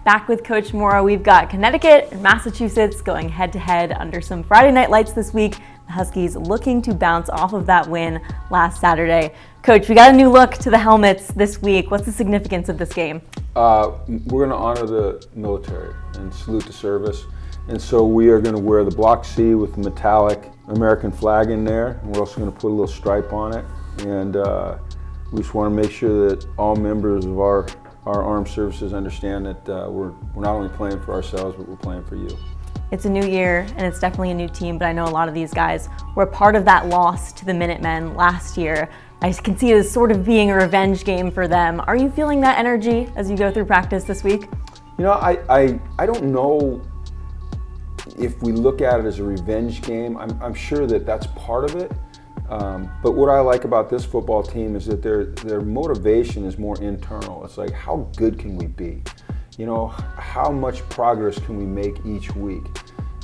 Back with Coach Mora, we've got Connecticut and Massachusetts going head-to-head under some Friday night lights this week. The Huskies looking to bounce off of that win last Saturday. Coach, we got a new look to the helmets this week. What's the significance of this game? We're going to honor the military and salute the service. And so we are going to wear the block C with the metallic American flag in there. And we're also going to put a little stripe on it. And we just want to make sure that all members of our armed services understand that we're not only playing for ourselves, but we're playing for you. It's a new year, and it's definitely a new team, but I know a lot of these guys were part of that loss to the Minutemen last year. I can see it as sort of being a revenge game for them. Are you feeling that energy as you go through practice this week? You know, I don't know if we look at it as a revenge game. I'm sure that that's part of it. But what I like about this football team is that their motivation is more internal. It's like, how good can we be? You know, how much progress can we make each week?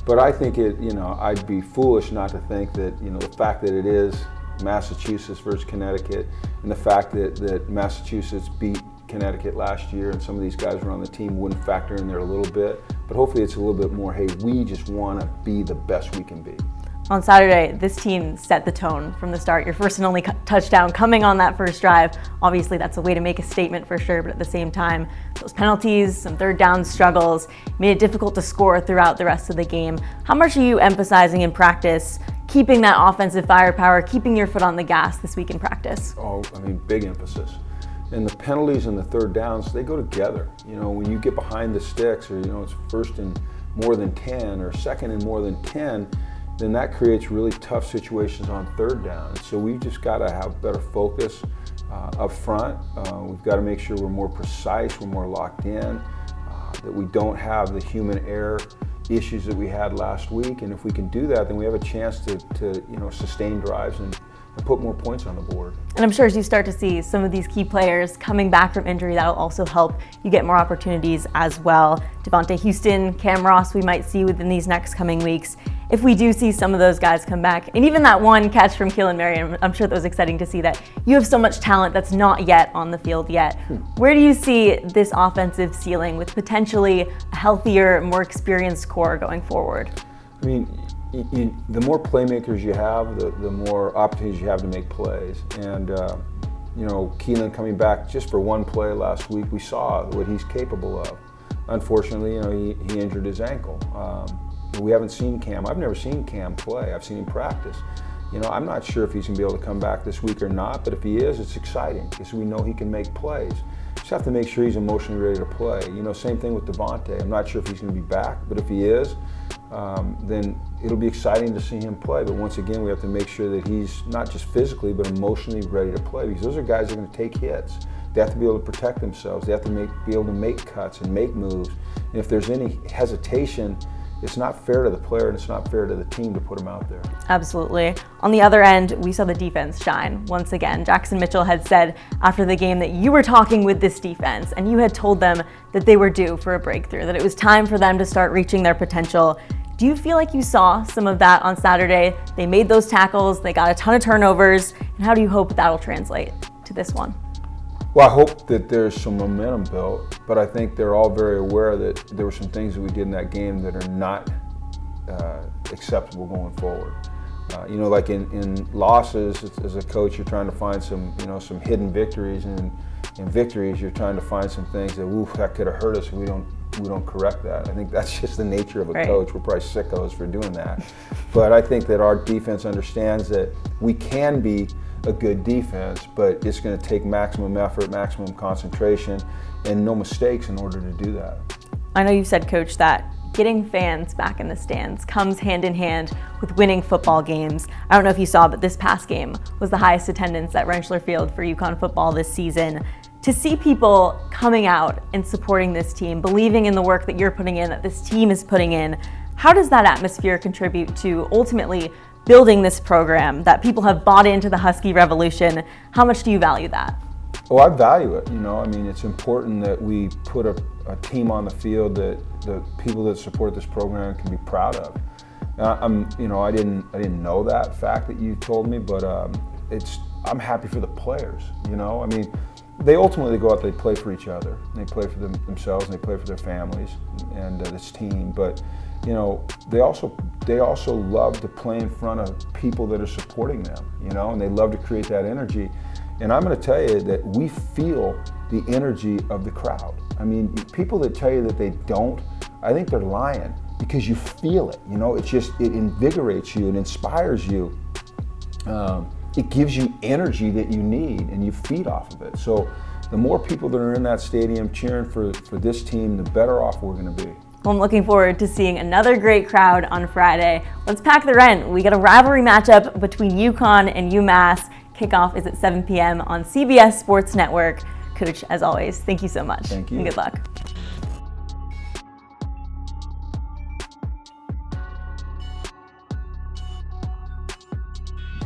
But I think I'd be foolish not to think that, the fact that it is Massachusetts versus Connecticut, and the fact that Massachusetts beat Connecticut last year and some of these guys were on the team wouldn't factor in there a little bit. But hopefully it's a little bit more, hey, we just want to be the best we can be. On Saturday, this team set the tone from the start. Your first and only touchdown coming on that first drive. Obviously, that's a way to make a statement for sure, but at the same time, those penalties, some third down struggles, made it difficult to score throughout the rest of the game. How much are you emphasizing in practice, keeping that offensive firepower, keeping your foot on the gas this week in practice? Oh, big emphasis. And the penalties and the third downs, they go together. When you get behind the sticks, or it's first and more than 10, or second and more than 10, then that creates really tough situations on third down. So we've just got to have better focus up front. We've got to make sure we're more precise, we're more locked in, that we don't have the human error issues that we had last week. And if we can do that, then we have a chance to sustain drives and put more points on the board. And I'm sure as you start to see some of these key players coming back from injury, that'll also help you get more opportunities as well. Devontae Houston, Cam Ross, we might see within these next coming weeks. If we do see some of those guys come back, and even that one catch from Keelan Marion, I'm sure that was exciting to see that you have so much talent that's not yet on the field yet. Where do you see this offensive ceiling with potentially a healthier, more experienced core going forward? The more playmakers you have, the more opportunities you have to make plays. And Keelan coming back just for one play last week, we saw what he's capable of. Unfortunately, he injured his ankle. We haven't seen Cam. I've never seen Cam play. I've seen him practice. I'm not sure if he's going to be able to come back this week or not, but if he is, it's exciting because we know he can make plays. Just have to make sure he's emotionally ready to play. Same thing with Devontae. I'm not sure if he's going to be back, but if he is, then it'll be exciting to see him play. But once again, we have to make sure that he's not just physically, but emotionally ready to play, because those are guys that are going to take hits. They have to be able to protect themselves. They have to be able to make cuts and make moves. And if there's any hesitation, it's not fair to the player and it's not fair to the team to put him out there. Absolutely. On the other end, we saw the defense shine once again. Jackson Mitchell had said after the game that you were talking with this defense and you had told them that they were due for a breakthrough, that it was time for them to start reaching their potential. Do you feel like you saw some of that on Saturday? They made those tackles, they got a ton of turnovers, and how do you hope that'll translate to this one? Well, I hope that there's some momentum built, but I think they're all very aware that there were some things that we did in that game that are not acceptable going forward. Like in losses, as a coach, you're trying to find some hidden victories, and in victories, you're trying to find some things that could have hurt us if we don't correct that. I think that's just the nature of a coach. We're probably sickos for doing that. But I think that our defense understands that we can be a good defense, but it's going to take maximum effort, maximum concentration, and no mistakes in order to do that. I know you've said, Coach, that getting fans back in the stands comes hand in hand with winning football games. I don't know if you saw, but this past game was the highest attendance at Rentschler Field for UConn Football this season. To see people coming out and supporting this team, believing in the work that you're putting in, that this team is putting in, how does that atmosphere contribute to ultimately building this program, that people have bought into the Husky revolution? How much do you value that? Oh, I value it. It's important that we put a team on the field that the people that support this program can be proud of. I didn't know that fact that you told me, but I'm happy for the players. they ultimately go out, they play for each other, and they play for themselves, and they play for their families and this team. But you know, they also love to play in front of people that are supporting them, you know, and they love to create that energy. And I'm going to tell you that we feel the energy of the crowd. I mean, people that tell you that they don't, I think they're lying, because you feel it, you know. It's just, it invigorates you, it inspires you. It gives you energy that you need, and you feed off of it. So the more people that are in that stadium cheering for this team, the better off we're going to be. Well, I'm looking forward to seeing another great crowd on Friday. Let's pack the rent. We got a rivalry matchup between UConn and UMass. Kickoff is at 7 p.m. on CBS Sports Network. Coach, as always, thank you so much. Thank you. And good luck.